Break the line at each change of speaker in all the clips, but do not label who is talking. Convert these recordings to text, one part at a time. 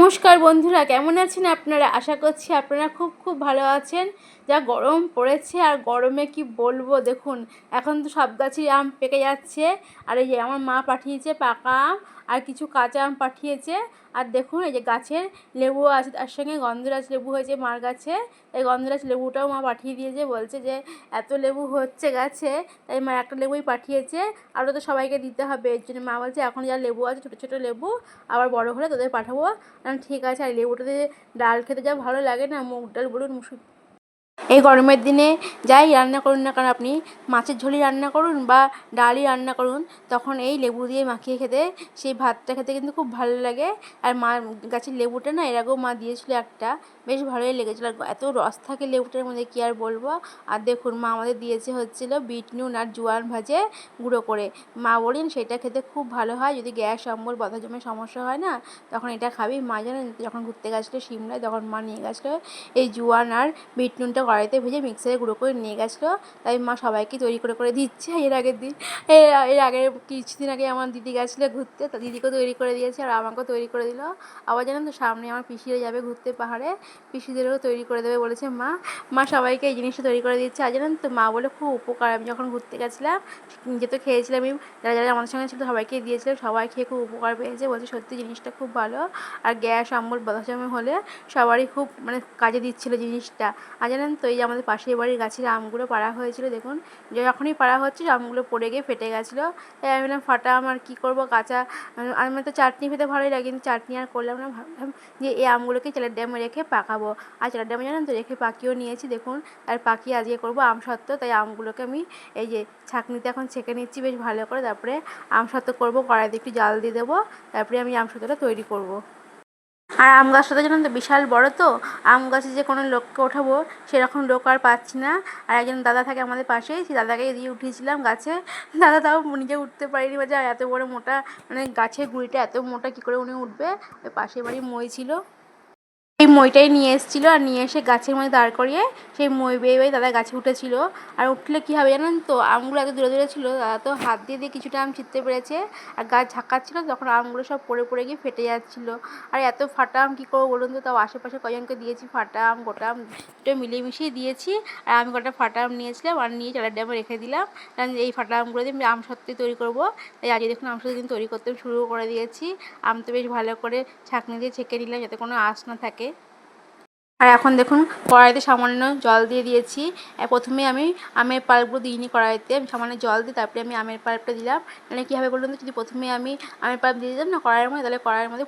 নমস্কার বন্ধুরা, কেমন আছেন আপনারা? আশা করছি আপনারা খুব খুব ভালো আছেন। যা গরম পড়েছে আর গরমে কি বলবো, দেখুন এখন তো সব গাছেই আম পেকে যাচ্ছে। আর এই যে আমার মা পাঠিয়েছে পাকা আম আর কিছু কাঁচা আম পাঠিয়েছে। আর দেখুন এই যে গাছের লেবু আছে, তার সঙ্গে গন্ধরাজ লেবু হয়েছে মার গাছে। এই গন্ধরাজ লেবুটাও মা পাঠিয়ে দিয়েছে, বলছে যে এত লেবু হচ্ছে গাছে, তাই মা একটা লেবুই পাঠিয়েছে। আরও তো সবাইকে দিতে হবে, এর জন্য মা বলছে এখন যা লেবু আছে ছোটো ছোটো লেবু, আবার বড় হলে তোদের পাঠাবো। ঠিক আছে। আর লেবুটাতে ডাল খেতে যা ভালো লাগে না, মুগ ডাল বলুন, মুসুর, এই গরমের দিনে যাই রান্না করুন না কেন আপনি, মাছের ঝোলই রান্না করুন বা ডালই রান্না করুন, তখন এই লেবু দিয়ে মাখিয়ে খেতে সেই ভাতটা খেতে কিন্তু খুব ভালো লাগে। আর মা গাছের লেবুটা না এর আগেও মা দিয়েছিল একটা, বেশ ভালোই লেগেছিলো। আর এত রস থাকে লেবুটার মধ্যে কী আর বলবো। আর দেখুন মা আমাদের দিয়েছে হচ্ছিলো বিট নুন আর জোয়ান ভাজে গুঁড়ো করে। মা বলেন সেটা খেতে খুব ভালো হয়, যদি গ্যাস অম্বল বদহজমের সমস্যা হয় না, তখন এটা খাবি। মা জানেন যখন ঘুরতে গেছিলো সিমলায়, তখন মা নিয়ে গেছিলো এই জোয়ান আর বিট নুনটা কড়াইতে ভেজে মিক্সারে গুঁড়ো করে নিয়ে গেছিলো। তাই মা সবাইকে তৈরি করে করে দিচ্ছে। এর আগের দিন এর আগের কিছুদিন আগে আমার দিদি গেছিলো ঘুরতে, তো দিদিকেও তৈরি করে দিয়েছে আর আমাকেও তৈরি করে দিল। আবার জানেন তো সামনে আমার পিসিরা যাবে ঘুরতে পাহাড়ে, পিসিদেরও তৈরি করে দেবে বলেছে মা। মা সবাইকে এই জিনিসটা তৈরি করে দিচ্ছে। আর জানেন তো মা বলে খুব উপকার। আমি যখন ঘুরতে গেছিলাম নিজে তো খেয়েছিলাম, আমি যারা যারা আমাদের সঙ্গে ছিল সবাইকে দিয়েছিলাম, সবাই খেয়ে খুব উপকার পেয়েছে, বলছে সত্যি জিনিসটা খুব ভালো। আর গ্যাস অম্বল বদহজম হলে সবারই খুব মানে কাজে দিচ্ছিলো জিনিসটা। আর জানেন তো এই যে আমাদের পাশের বাড়ির গাছের আমগুলো পাড়া হয়েছিল, দেখুন যখনই পাড়া হচ্ছে আমগুলো পড়ে গিয়ে ফেটে গেছিলো। তাই আমি বললাম ফাটা আম আর কী করবো, কাঁচা আমার তো চাটনি খেতে ভালোই লাগে, কিন্তু চাটনি আর করলাম না। ভাবলাম যে এই আমগুলোকে চালের ড্যামে রেখে পাকাবো। আর চালের ড্যামে জানেন তো রেখে পাকিয়েও নিয়েছি, দেখুন। আর পাকিয়ে আজকে করবো আম সত্ত্ব। তাই আমগুলোকে আমি এই যে ছাঁকনিতে এখন ছেঁকে নিচ্ছি বেশ ভালো করে, তারপরে আম সত্ত্ব করবো। কড়াইতে একটু জাল দিয়ে দেবো, তারপরে আমি আম সত্ত্বটা তৈরি করবো। আর আম গাছটা জানেন তো বিশাল বড়, তো আম গাছে যে কোনো লোককে ওঠাবো সেরকম লোক আর পাচ্ছি না। আর একজন দাদা থাকে আমাদের পাশেই, সেই দাদাকে দিয়ে উঠিয়েছিলাম গাছে। দাদা তাও নিজে উঠতে পারেনি, বা যা এত বড় মোটা, মানে গাছের গুঁড়িটা এত মোটা কী করে উনি উঠবে। ওই পাশের বাড়ি মই ছিল, এই মইটাই নিয়ে এসেছিলো, আর নিয়ে এসে গাছের মধ্যে দাঁড় করিয়ে সেই মই বেয়ে বেয়ে দাদা গাছে উঠেছিল। আর উঠলে কী হবে জানেন তো, আমগুলো এত দূরে দূরে ছিল, দাদা তো হাত দিয়ে দিয়ে কিছুটা আম ছিঁড়তে পেরেছে। আর গাছ ঝাঁকাচ্ছিল, তখন আমগুলো সব পড়ে পড়ে গিয়ে ফেটে যাচ্ছিলো। আর এত ফাটা আম কী করবো বলুন তো, তাও আশেপাশে কজনকে দিয়েছি, ফাটা আম গোটা আম দুটো মিলিয়ে মিশিয়ে দিয়েছি। আর আমি কটা ফাটা আম নিয়েছিলাম আর নিয়ে চালের ড্যামে রেখে দিলাম, কারণ এই ফাটা আমগুলো দিয়ে আমি আম সত্যি তৈরি করবো। তাই আজকে দেখুন আম সত্যি দিন তৈরি করতে শুরু করে দিয়েছি। আম তো বেশ ভালো করে ছাঁকনি দিয়ে ছেঁকে নিলাম যাতে কোনো আঁশ না থাকে। আর এখন দেখুন কড়াইতে সামান্য জল দিয়ে দিয়েছি। প্রথমে আমি আমের পাল্পগুলো দিইনি কড়াইতে, আমি সামান্য জল দিই, তারপরে আমি আমের পাল্পটা দিলাম। মানে কী হবে বলুন তো, যদি প্রথমে আমি আমের পাল্প দিয়ে দিতাম না কড়াইয়ের মধ্যে, তাহলে কড়াইয়ের মধ্যে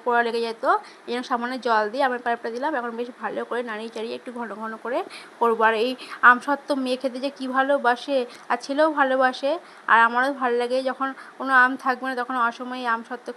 পোড়া লেগে যেত। এই জন্য সামান্য জল দিয়ে আমের পাল্পটা দিলাম। এখন বেশ ভালো করে নাড়িয়ে চাড়িয়ে একটু ঘন ঘন করে করবো। আর এই আম সত্ত্ব মেয়ে খেতে যে কী ভালোবাসে, আর ছেলেও ভালোবাসে। আর আমারও ভালো লাগে, যখন কোনো আম থাকবে না তখন অসময়ে আম সত্ত্ব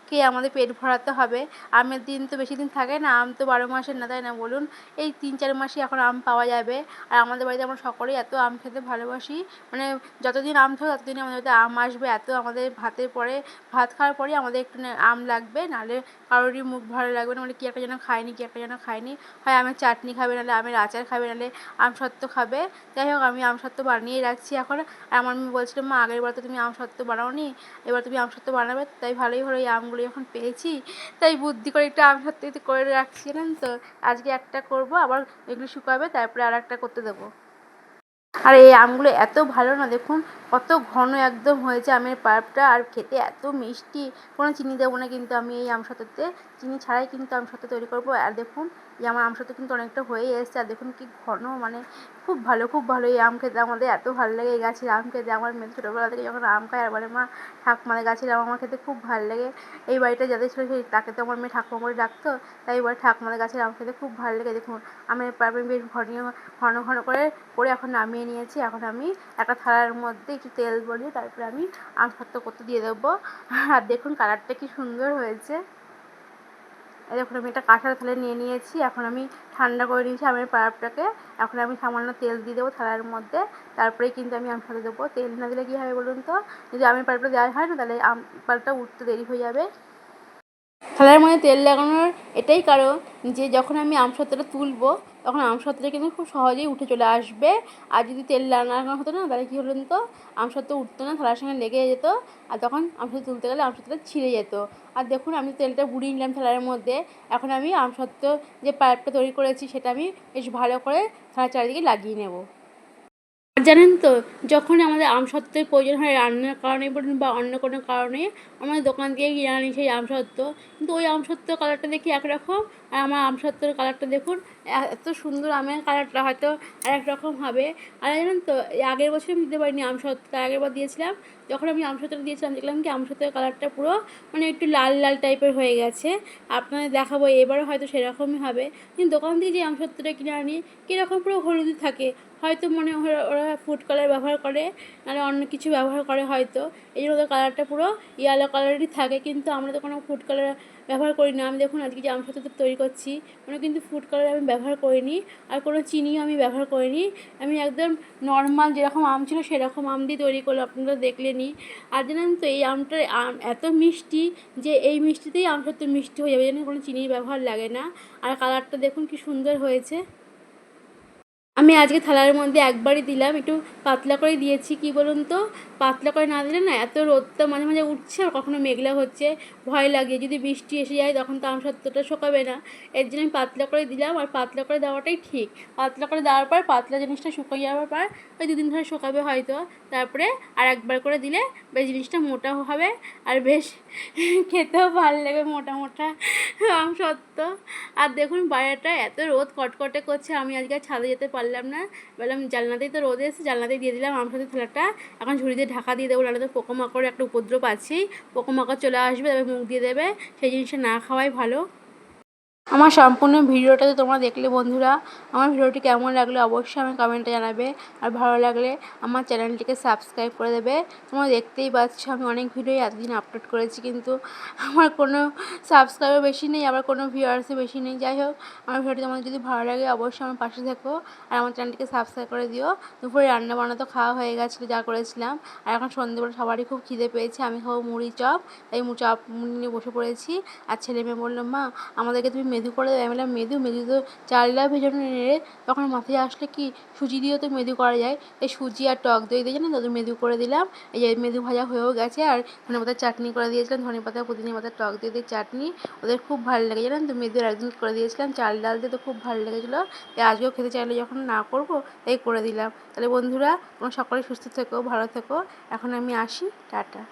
খেয়ে আমাদের পেট ভরাতে হবে। আমের দিন তো বেশি দিন থাকে না, আম তো 12 মাসের না, তাই না বলুন? এই 3-4 মাসই এখন আম পাওয়া যাবে। আর আমাদের বাড়িতে আমরা সকলেই এত আম খেতে ভালোবাসি, মানে যতদিন আম থাকবে ততদিনই আমাদের বাড়িতে আম আসবে। এত আমাদের ভাতের পরে, ভাত খাওয়ার পরেই আমাদের একটু আম লাগবে, নাহলে কারোরই মুখ ভালো লাগবে না, মানে কী একটা যেন খায়নি, কী একটা যেন খায়নি। হয় আমের চাটনি খাবে, নাহলে আমের আচার খাবে, নাহলে আম সত্ত্ব খাবে। যাই হোক আমি আম সত্ত্ব বানিয়েই রাখছি এখন। আর আমার মেয়ে বলছিল মা আগের বার তো তুমি আম সত্ত্ব বানাওনি, এবার তুমি আম সত্ত্ব বানাবে। তাই ভালোই হলো, এই আমগুলো যখন পেয়েছি তাই বুদ্ধি করে একটু আম সত্ত্ব করে রাখছি, জানেন তো। আজকে একটা করব, আবার এগুলো শুকাবে, তারপরে আর একটা করতে দেবো। আর এই আমগুলো এত ভালো না, দেখুন কত ঘন একদম হয়েছে আমের পাল্পটা, আর খেতে এত মিষ্টি। কোনো চিনি দেবো না কিন্তু আমি এই আম সত্ত্বতে, চিনি ছাড়াই কিন্তু আম সত্ত্ব তৈরি করবো। আর দেখুন এই আমার আম সত্ত্ব কিন্তু অনেকটা হয়েই এসেছে। আর দেখুন কি ঘন, মানে খুব ভালো খুব ভালো। এই আম খেতে আমাদের এত ভালো লাগে, এই গাছের আম খেতে। আমার মেয়ে ছোটোবেলা থেকে যখন আম খায় আর বলে মা ঠাকুমাদের গাছের আম আমার খেতে খুব ভালো লাগে। এই বাড়িটা যাদের ছিল সেই তাকে তো আমার মেয়ে ঠাকুমা করে ডাকতো, তাই এবার ঠাকুমাদের গাছের আম খেতে খুব ভালো লাগে। দেখুন আমের পাল্পে বেশ ঘন ঘন করে এখন নামিয়ে নিয়েছি। এখন আমি একটা থালার মধ্যে একটু তেল গলিয়ে তারপরে আমি আম সত্ত্ব করতে দিয়ে দেবো। আর দেখুন কালারটা কি সুন্দর হয়েছে। এই দেখুন আমি একটা কাঁসার থালায় নিয়ে নিয়েছি, এখন আমি ঠান্ডা করে নিয়েছি আমের পাল্পটাকে। এখন আমি সামান্য তেল দিয়ে দেবো থালার মধ্যে, তারপরেই কিন্তু আমি আম সত্ত্ব দেবো। তেল না দিলে কী হবে বলুন তো, যদি আমের পাল্পটা দেওয়া হয় না তাহলে আম পাল্পটা উঠতে দেরি হয়ে যাবে। থালার মধ্যে তেল লাগানোর এটাই কারণ যে যখন আমি আমসত্ত্বটা তুলবো তখন আমসত্ত্বটা কিন্তু খুব সহজেই উঠে চলে আসবে। আর যদি তেল লাগানো হতো না তাহলে কী হলো তো আমসত্ত্ব উঠতো না, থালার সঙ্গে লেগে যেত, আর তখন আমসত্ত্ব তুলতে গেলে আমসত্ত্বটা ছিঁড়ে যেত। আর দেখুন আমি তেলটা বুড়িয়ে নিলাম থালার মধ্যে। এখন আমি আমসত্ত্ব যে পাইপটা তৈরি করেছি সেটা আমি বেশ ভালো করে থালার চারিদিকে লাগিয়ে নেব। আর জানেন তো, যখন আমাদের আমসত্ত্বের প্রয়োজন হয় রান্নার কারণে বলুন বা অন্য কোনো কারণে, আমাদের দোকান থেকে কিনে আনি সেই আমসত্ত্ব, কিন্তু ওই আমসত্ত্বের কালারটা দেখি একরকম, আর আমার আমসত্ত্বের কালারটা দেখুন এত সুন্দর, আমের কালারটা হয়তো আরেক রকম হবে। আর জানেন তো এই আগের বছর আমি দিতে পারিনি আমসত্ত্ব, তার আগের বার দিয়েছিলাম, যখন আমি আমসত্ত্বটা দিয়েছিলাম দেখলাম কি আমসত্ত্বের কালারটা পুরো মানে একটু লাল লাল টাইপের হয়ে গেছে। আপনাদের দেখাবো এবারও হয়তো সেরকমই হবে, কিন্তু দোকান থেকে যে আমসত্ত্বটা কিনে আনি কীরকম পুরো হলুদ থাকে, হয়তো মনে হয় ওরা ফুড কালার ব্যবহার করে, নাহলে অন্য কিছু ব্যবহার করে হয়তো, এই জন্য ওদের কালারটা পুরো ইয়েলো কালারেরই থাকে। কিন্তু আমরা তো কোনো ফুড কালার ব্যবহার করি না। আমি দেখুন আজকে যে আমসত্ত্ব তৈরি করছি কোনো কিন্তু ফুড কালার আমি ব্যবহার করিনি, আর কোনো চিনিও আমি ব্যবহার করিনি। আমি একদম নর্মাল যেরকম আম ছিল সেরকম আম দিয়ে তৈরি করলাম, আপনারা দেখলেনই। আর জানেন তো এই আমটার এত মিষ্টি যে এই মিষ্টিতেই আমসত্ত্ব মিষ্টি হয়ে যাবে, যেন কোনো চিনির ব্যবহার লাগে না। আর কালারটা দেখুন কি সুন্দর হয়েছে। আমি আজকে থালার মধ্যে একবারই দিলাম, একটু পাতলা করেই দিয়েছি, কি বলুন তো, পাতলা করে না দিলে না এত রোদটা মাঝে মাঝে উঠছে আর কখনো মেঘলা হচ্ছে, ভয় লাগে যদি বৃষ্টি এসে যায় তখন তো আমসত্ত্বটা শুকাবে না। এর জন্য আমি পাতলা করে দিলাম, আর পাতলা করে দেওয়াটাই ঠিক। পাতলা করে দেওয়ার পর পাতলা জিনিসটা শুকিয়ে যাওয়ার পর ওই 2 দিন ধরে শুকাবে হয়তো, তারপরে আর একবার করে দিলে বেশ জিনিসটা মোটাও হবে আর বেশ খেতেও ভালো লাগবে, মোটা মোটা আমসত্ত্ব। আর দেখুন বাইরেটা এত রোদ কটকটে করছে, আমি আজকে ছাদে যেতে পারলাম না, বললাম জানলাতেই তো রোদ এসেছে, জানলাতেই দিয়ে দিলাম আমসত্ত্বের থালাটা। এখন ঝুড়ি দিয়ে ঢাকা দিয়ে দেবো, নাহলে তো পোকামাকড়ের একটা উপদ্রব আছেই, পোকামাকড় চলে আসবে, তারপরে মুখ দিয়ে দেবে, সেই জিনিসটা না খাওয়াই ভালো। আমার সম্পূর্ণ ভিডিওটা তো তোমরা দেখলে বন্ধুরা, আমার ভিডিওটি কেমন লাগলো অবশ্যই আমি কমেন্টে জানাবে, আর ভালো লাগলে আমার চ্যানেলটিকে সাবস্ক্রাইব করে দেবে। তোমরা দেখতেই পাচ্ছ আমি অনেক ভিডিওই এতদিন আপলোড করেছি, কিন্তু আমার কোনো সাবস্ক্রাইবার বেশি নেই, আবার কোনো ভিউয়ার্সও বেশি নেই। যাই হোক, আমার ভিডিওটি তোমাদের যদি ভালো লাগে অবশ্যই আমার পাশে থেকো, আর আমার চ্যানেলটিকে সাবস্ক্রাইব করে দিও। দুপুরে রান্না বান্না তো খাওয়া হয়ে গেছিলো যা করেছিলাম, আর এখন সন্ধ্যেবেলা সবারই খুব খিদে পেয়েছে, আমি খাবো মুড়ি চপ, তাই চপ মুড়ি নিয়ে বসে পড়েছি। আর ছেলে মেয়ে বললো মা আমাদেরকে তুমি মেদু করে দেবে, আমি বললাম মেদু তো চালটা ভেজানো নেড়ে, তখন মাথায় আসলে কি সুজি দিয়েও তো মেদু করা যায়, এই সুজি আর টক দই দিয়ে জানেন তো মেদু করে দিলাম। এই যে মেদু ভাজা হয়েও গেছে, আর ধনেপাতার চাটনি করে দিয়েছিলাম, ধনেপাতা পুদিনা পাতা টক দই দিয়ে চাটনি, ওদের খুব ভালো লাগে জানেন তো, মেদুর একদিন করে দিয়েছিলাম চাল ডাল দিয়ে, তো খুব ভালো লেগেছিলো, তাই আজকেও খেতে চাইলে যখন না করবো তাই করে দিলাম। তাহলে বন্ধুরা তোমরা সকলে সুস্থ থেকো, ভালো থেকো, এখন আমি আসি, টাটা।